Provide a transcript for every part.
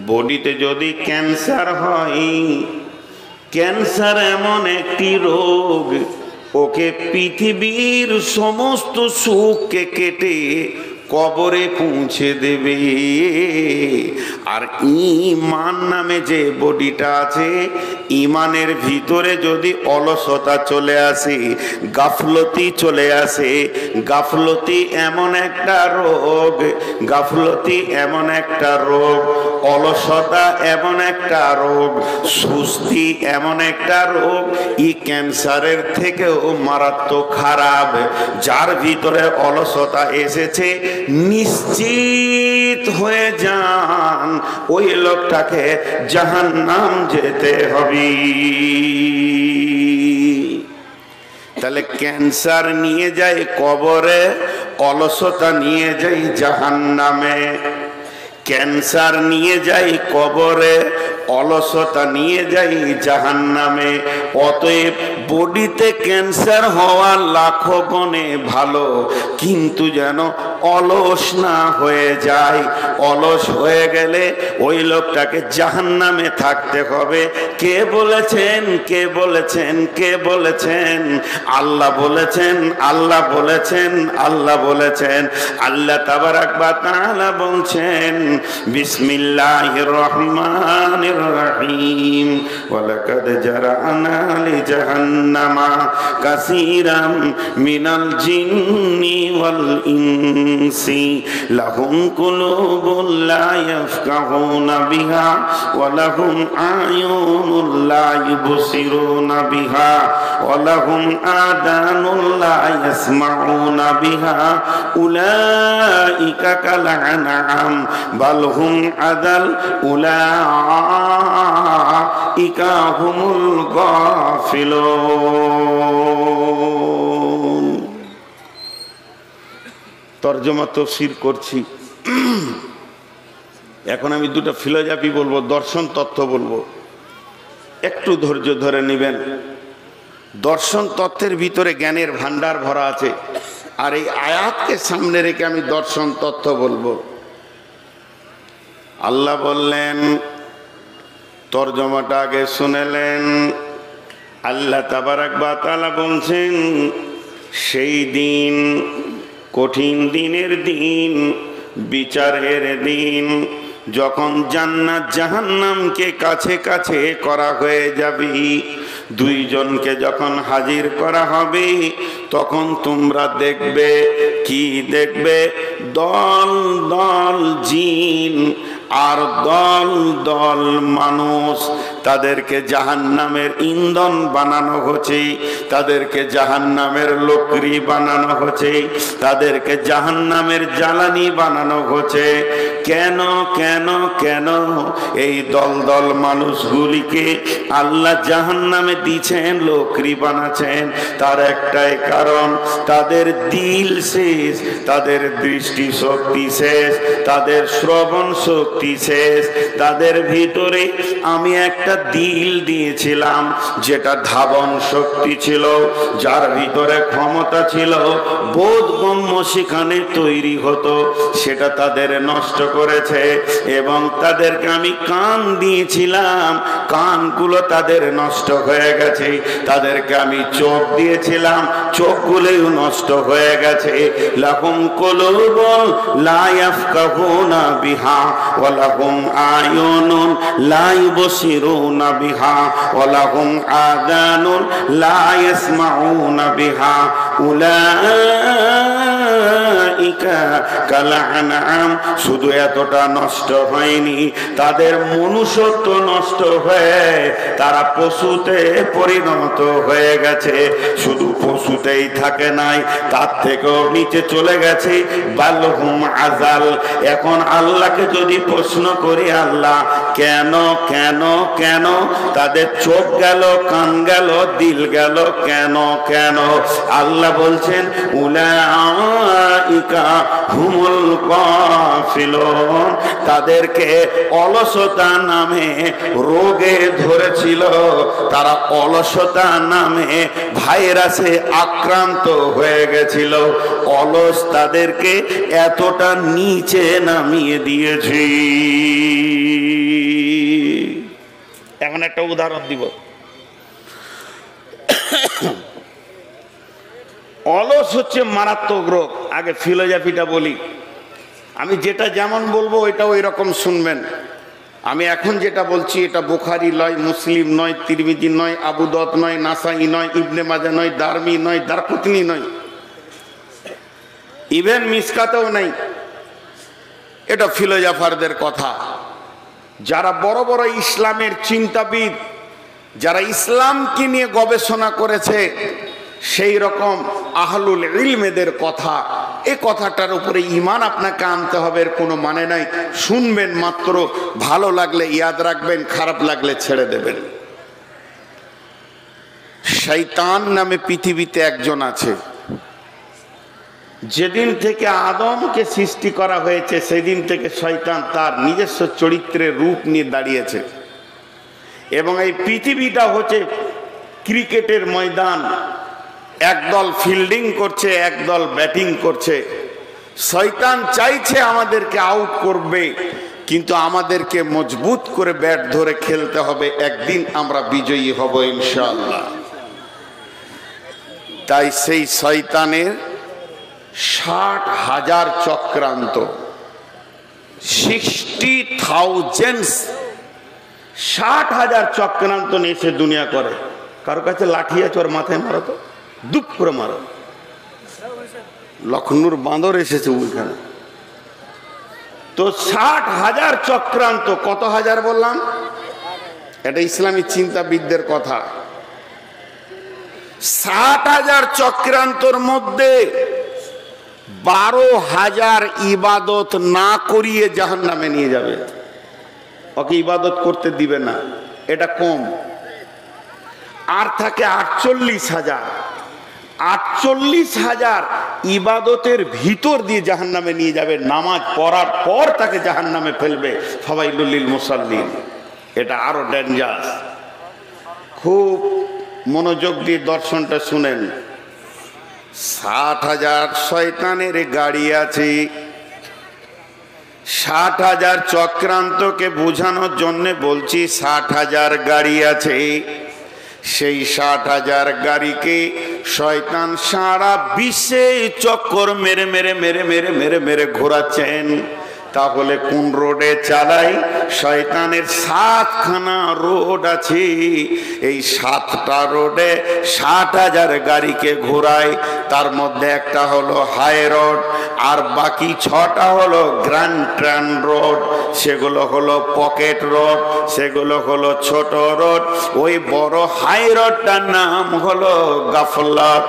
বডিতে যদি ক্যান্সার হয়, ক্যান্সার এমন একটি রোগ, ওকে পৃথিবীর সমস্ত সুখকে কেটে কবরে পৌঁছে দেবে। আর ঈমান নামে যে বডিটা আছে, ঈমানের ভিতরে যদি অলসতা চলে আসে, গাফলতি চলে আসে, গাফলতি এমন একটা রোগ, গাফলতি এমন একটা রোগ, অলসতা এমন একটা রোগ, সুস্তি এমন একটা রোগ, ই ক্যান্সারের থেকেও মারাত্মক খারাপ। যার ভিতরে অলসতা এসেছে, নিশ্চিত হয়ে যান ওই লোকটাকে জাহান্নাম যেতে হবে। তাহলে ক্যান্সার নিয়ে যায় কবরে, অলসতা নিয়ে যায় জাহান্নামে। ক্যান্সার নিয়ে যাই কবরে, অলসতা নিয়ে যাই জাহান্নামে। অতএব বডিতে ক্যান্সার হওয়া লাখো গুণে ভালো, কিন্তু যেন অলস না হয়ে যায়। অলস হয়ে গেলে ওই লোকটাকে জাহান্নামে থাকতে হবে। কে বলেছেন? কে বলেছেন? কে বলেছেন? আল্লাহ বলেছেন, আল্লাহ বলেছেন, আল্লাহ বলেছেন। আল্লাহ তাবারাক ওয়া তাআলা বলছেন, বিসমিল্লাহির রহমানির রহিম, ওয়ালাকাদ জারানা লিজাহান্নামা কাসীরাম মিনাল জিন্নি ওয়াল ইনসি লাহুম কুলুবুন লা ইয়াফকাহুনা বিহা ওয়া লাহুম আয়ুনুন লা ইউবসিরুনা বিহা ওয়া লাহুম আদানুন লা ইয়াসমাউনা বিহা উলাইকা কাল আনআম বাল হুম আদাল উলাইকা হুমুল গাফিলুন। তরজমা তাফসীর করছি। এখন আমি দুটো ফিলোসফি বলবো, দর্শন তত্ত্ব বলবো, একটু ধৈর্য ধরে নেবেন। দর্শন তত্ত্বের ভিতরে জ্ঞানের ভান্ডার ভরা আছে, আর এই আয়াতকে সামনে রেখে আমি দর্শন তত্ত্ব বলবো। আল্লাহ বললেন, তরজমাটা আগে শুনেলেন। আল্লাহ তাবারাক ওয়া তাআলা বলছেন, সেই দিন, কঠিন দিনের দিন, বিচারের দিন, যখন জান্নাত জাহান্নামকে কাছে কাছে করা হয়ে যাবে, দুইজনকে যখন হাজির করা হবে, তখন তোমরা দেখবে, কি দেখবে? দল দল জিন আর দল দল মানুষ। তাদেরকে জাহান্নামের ইন্ধন বানানো হচ্ছে, তাদেরকে জাহান্নামের লকড়ি বানানো হচ্ছে, তাদেরকে জাহান্নামের জ্বালানি বানানো হচ্ছে। কেন কেন কেন এই দল দল মানুষগুলিকে আল্লাহ জাহান্নামে দিচ্ছেন, লকড়ি বানাচ্ছেন? তার একটাই কারণ, তাদের দিল শেষ, তাদের দৃষ্টি শক্তি শেষ, তাদের শ্রবণ শক্তি শেষ। তাদের ভিতরে আমি একটা দিল দিয়েছিলাম, যেটা ধাবন শক্তি ছিল, যার ভিতরে ক্ষমতা ছিল, বোধগম্য সেখানে তৈরি হতো, সেটা তাদের নষ্ট করেছে। এবং তাদেরকে আমি কান দিয়েছিলাম, কানগুলো তাদের নষ্ট হয়ে গেছে। তাদেরকে আমি চোখ দিয়েছিলাম, চোখগুলোও নষ্ট হয়ে গেছে। লাহুম কুলুবুন লা ইয়াফকাহুনা বিহা ওয়া লাহুম আয়ুনুন লা ইউবসিরুনা বিহা ওয়া লাহুম আযানুন লা ইয়াসমাউনা বিহা উলাইকা কাল আনআম। শুধু এতটা নষ্ট হয়নি, তাদের মনুষ্যত্ব নষ্ট হয়ে তারা পশুতে পরিণত হয়ে গেছে। শুধু পশুতেই থাকে নাই, তার থেকেও নিচে চলে গেছে, বালহুম আজাল। এখন আল্লাহকে যদি প্রশ্ন করি, আল্লাহ কেন কেন কেন তাদের চোখ গেল, কান গেল, দিল গেল, কেন কেন? আল্লাহ বলছেন, উলাইকা হুমুল গাফিলুন। তাদেরকে অলসতা নামে রোগে ধরেছিল, তারা অলসতা নামে ভাইরাসে আক্রান্ত হয়ে গেছিল। অলস তাদেরকে এতটা নিচে নামিয়ে দিয়েছি। একটা উদাহরণ দিব। অলস হচ্ছে মারাত্মক রোগ। আগে ফিলোজফিটা বলি, আমি যেটা যেমন বলবো ওইটা ওই রকম শুনবেন। আমি এখন যেটা বলছি এটা বুখারী নয়, মুসলিম নয়, তিরমিজি নয়, আবু দাউদ নয়, নাসাই নয়, ইবনে মাজাহ নয়, দারমি নয়, দারকুতনি নয়, ইভেন মিসকাতেও নাই। এটা ফিলোজফারদের কথা, যারা বড় বড় ইসলামের চিন্তাবিদ, যারা ইসলামকে নিয়ে গবেষণা করেছে, সেই রকম আহলুল ইলমেদের কথা। এই কথাটার উপরে ঈমান আপনাকে আনতে হবে, এর কোনো মানে নাই। শুনবেন মাত্র, ভালো লাগলে ইয়াদ রাখবেন, খারাপ লাগলে ছেড়ে দেবেন। শয়তান নামে পৃথিবীতে একজন আছে। যেদিন থেকে আদমকে সৃষ্টি করা হয়েছে সেদিন থেকে শয়তান তার নিজস্ব চরিত্রের রূপ নিয়ে দাঁড়িয়েছে। এবং এই পৃথিবীটা হচ্ছে ক্রিকেটের ময়দান, একদল ফিল্ডিং করছে, একদল ব্যাটিং করছে। শয়তান চাইছে আমাদেরকে আউট করবে, কিন্তু আমাদেরকে মজবুত করে ব্যাট ধরে খেলতে হবে, একদিন আমরা বিজয়ী হব ইনশাআল্লাহ। তাই সেই শয়তানের 60,000 চক্রান্ত, 60,000 চক্রান্ত নিয়ে সে দুনিয়া করে। কারো কাছে লাঠি আছে, ওর মাথায় মারো তো, দুপ করে মারো। লখনৌর বাঁদর এসেছে ওইখানে। তো 60,000 চক্রান্ত, কত হাজার বললাম? এটা ইসলামী চিন্তাবিদদের কথা। 60,000 চক্রান্তর মধ্যে 12,000 ইবাদত না করিয়ে জাহান্নামে নিয়ে যাবে। ওকে ইবাদত করতে দিবে না, এটা কম। আর থাকে 48,000। 48,000 ইবাদতের ভিতর দিয়ে জাহান্নামে নিয়ে যাবে। নামাজ পড়ার পর তাকে জাহান্নামে ফেলবে। ফাওয়াইলুল লিল মুসাল্লিন। এটা আরো ডেঞ্জারাস। খুব মনোযোগ দিয়ে দর্শনটা শুনেন। 60,000 শয়তানের গাড়ি আছে। 60,000 চক্রান্তকে বোঝানোর জন্য বলছি, 60,000 গাড়ি আছে। সেই 60,000 গাড়িকে শয়তান সারা বিশ্বে চক্কর মেরে মেরে মেরে মেরে মেরে মেরে ঘোরাচ্ছেন। তাহলে কোন রোডে চালাই? শয়তানের 7খানা রোড আছে। এই 7টা রোডে 60,000 গাড়িকে ঘোরায়। তার মধ্যে একটা হলো হাই রোড, আর বাকি 6টা হলো গ্র্যান্ড ট্রান রোড। সেগুলো হলো পকেট রোড, সেগুলো হলো ছোট রোড। ওই বড় হাই রোডটার নাম হলো গাফলাত।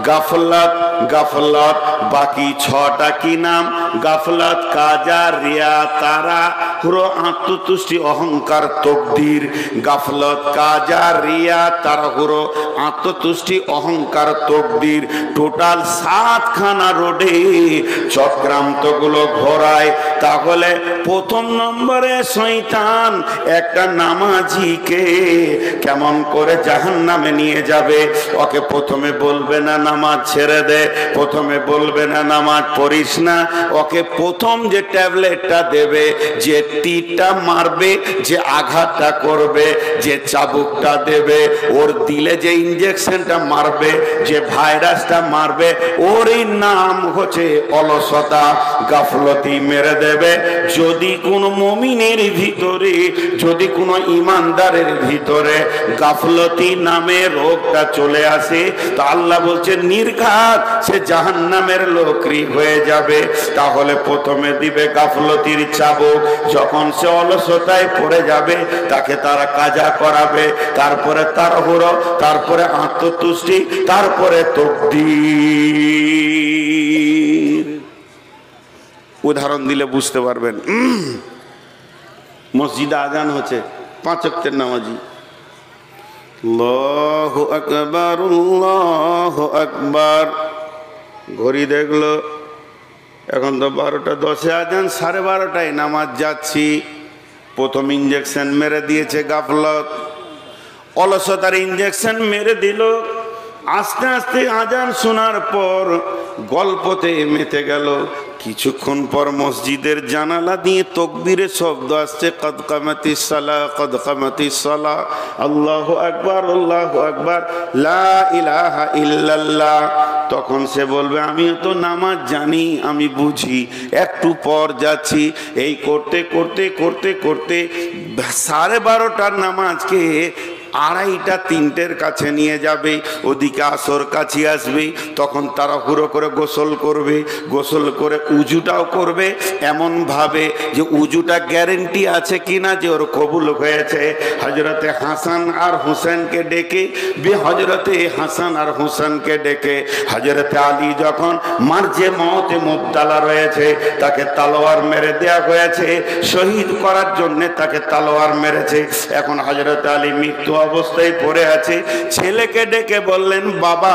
গাফলাত গাফলাত। বাকি 6টা কি নাম? গাফলাত, কাজা, রিয়া, তারা, পুরো আত্মতুষ্টি, অহংকার, তকদির। গাফলত, কাজা, রিয়া, তারা, পুরো আত্মতুষ্টি, অহংকার, তকদির। টোটাল 7খানা রোডে চক্রান্তগুলো ঘোরায়। তাহলে প্রথম নম্বরে শয়তান একটা নামাজিকে কেমন করে জাহান্নামে নিয়ে যাবে? ওকে প্রথমে বলবে না নামাজ ছেড়ে দে, প্রথমে বলবে না নামাজ পড়িস না। ওকে প্রথম যে ট্যাবলেটটা দেবে, যে তীরটা মারবে, যে আঘাতটা করবে, যে চাবুকটা দেবে, ওর দিলে যে ইনজেকশনটা মারবে, যে ভাইরাসটা মারবে, ওরই নাম হচ্ছে অলসতা, গাফলতি মেরে দেবে। যদি কোনো মুমিনের ভিতরে, যদি কোনো ইমানদারের ভিতরে গাফলতি নামে রোগটা চলে আসে, তো আল্লাহ বলছে নির্ঘাত সে জাহান্নামের লোকরি হয়ে যাবে। তাহলে প্রথমে দিবে গাফলতির চাবুক। যখন সে অলসতায় পড়ে যাবে, তাকে তারা কাজা করাবে, তারপরে তারহুরো, তারপরে আত্মতুষ্টি, তারপরে তকদীর। উদাহরণ দিলে বুঝতে পারবেন। মসজিদে আজান হচ্ছে, 5 ওয়াক্তের নামাজি, আল্লাহু আকবার, আল্লাহু আকবার। ঘড়ি দেখলো, এখন তো 12:10 আজান, 12:30 নামাজ যাচ্ছি। প্রথম ইঞ্জেকশন মেরে দিয়েছে গাফলত, অলসতার ইঞ্জেকশন মেরে দিল। আস্তে আস্তে আজান শোনার পর গল্পতে মেতে গেল। কিছুক্ষণ পর মসজিদের জানালা দিয়ে তাকবীরের শব্দ আসছে, কদ কামাতিস সালাহ, কদ কামাতিস সালাহ, আল্লাহু আকবার, আল্লাহু আকবার, লা ইলাহা ইল্লাল্লাহ। তখন সে বলবে আমিও তো নামাজ জানি, আমি বুঝি, একটু পর যাচ্ছি। এই করতে করতে করতে করতে 12:30টার নামাজকে 2:30টা 3টের কাছে নিয়ে যাবে। ওদিকে আসর কাছে আসবে, তখন তাড়াহুড়ো করে গোসল করবে, গোসল করে উজুটাও করবে এমন ভাবে যে উজুটা গ্যারেন্টি আছে কিনা যে ওর কবুল হয়েছে। হযরতে হাসান আর হোসেনকে ডেকে, হযরতে হাসান আর হোসেনকে ডেকে হযরতে আলী যখন মার্জে মওতে মুবতালা রয়েছে, তাকে তলোয়ার মেরে দেয়া হয়েছে, শহীদ করার জন্য তাকে তলোয়ার মেরেছে। এখন হযরতে আলী মৃত্যু অবস্থায় পড়ে আছে। ছেলেকে ডেকে বললেন, বাবা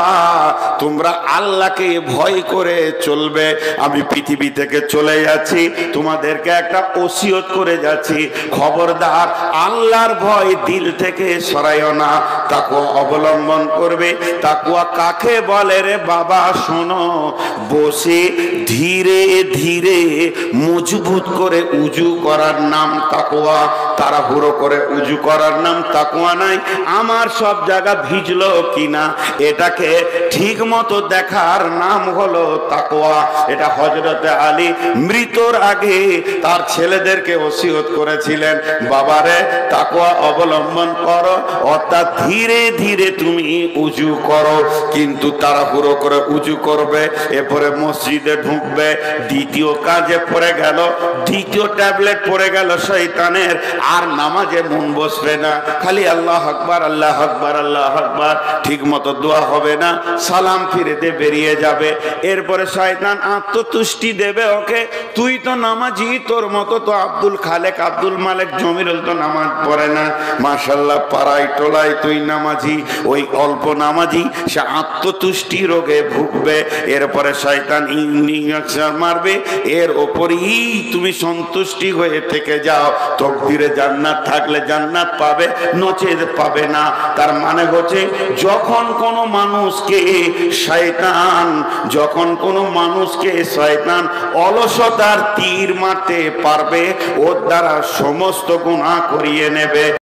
তোমরা আল্লাহকে ভয় করে চলবে, আমি পৃথিবী থেকে চলে যাচ্ছি, তোমাদেরকে একটা ওসিয়ত করে যাচ্ছি, খবরদার আল্লাহর ভয় দিল থেকে সরাইও না, তাকওয়া অবলম্বন করবে। তাকওয়া কাকে বলে রে বাবা? শোনো, বসে ধীরে ধীরে মজবুত করে উজু করার নাম তাকওয়া, তাড়াহুড়ো করে উজু করার নাম তাকওয়া নাই। আমার সব জায়গা ভিজলো কিনা এটাকে ঠিক মতো দেখার নাম হলো তাকওয়া। এটা হযরতে আলী মৃত্যুর আগে তার ছেলেদেরকে ওসিয়ত করেছিলেন, বাবারে তাকওয়া অবলম্বন করো, অর্থাৎ ধীরে ধীরে তুমি উজু করো, কিন্তু তাড়াহুড়ো করে উজু করবে, এরপরে মসজিদে ঢুকবে। দ্বিতীয় কাজে পড়ে গেল, দ্বিতীয় ট্যাবলেট পড়ে গেল শয়তানের, আর নামাজে মন বসবে না, খালি আল্লাহ আকবার, আল্লাহ আকবার, আল্লাহ আকবার, ঠিক মতো দোয়া হবে না, সালাম ফিরে দিয়ে বেরিয়ে যাবে। এরপরে শয়তান আত্মতুষ্টি দেবে ওকে, তুই তো নামাজি, তোর মতো তো আব্দুল খালেক, আব্দুল মালেক, জমিরুল তো নামাজ পড়ে না, মাশাআল্লাহ পাড়ায় টোলায় তুই নামাজি, ওই অল্প নামাজি, সে আত্মতুষ্টি রোগে ভুগবে। এরপরে শয়তান ইঞ্জেকশন মারবে, এর ওপরই তুমি সন্তুষ্টি হয়ে থেকে যাও, তকদিরে জান্নাত থাকলে জান্নাত পাবে, নচেত পাবে না। তার মানে হচ্ছে যখন কোনো মানুষকে শয়তান অলসতার তীর মারতে পারবে, ওর দ্বারা সমস্ত গুনাহ করিয়ে নেবে।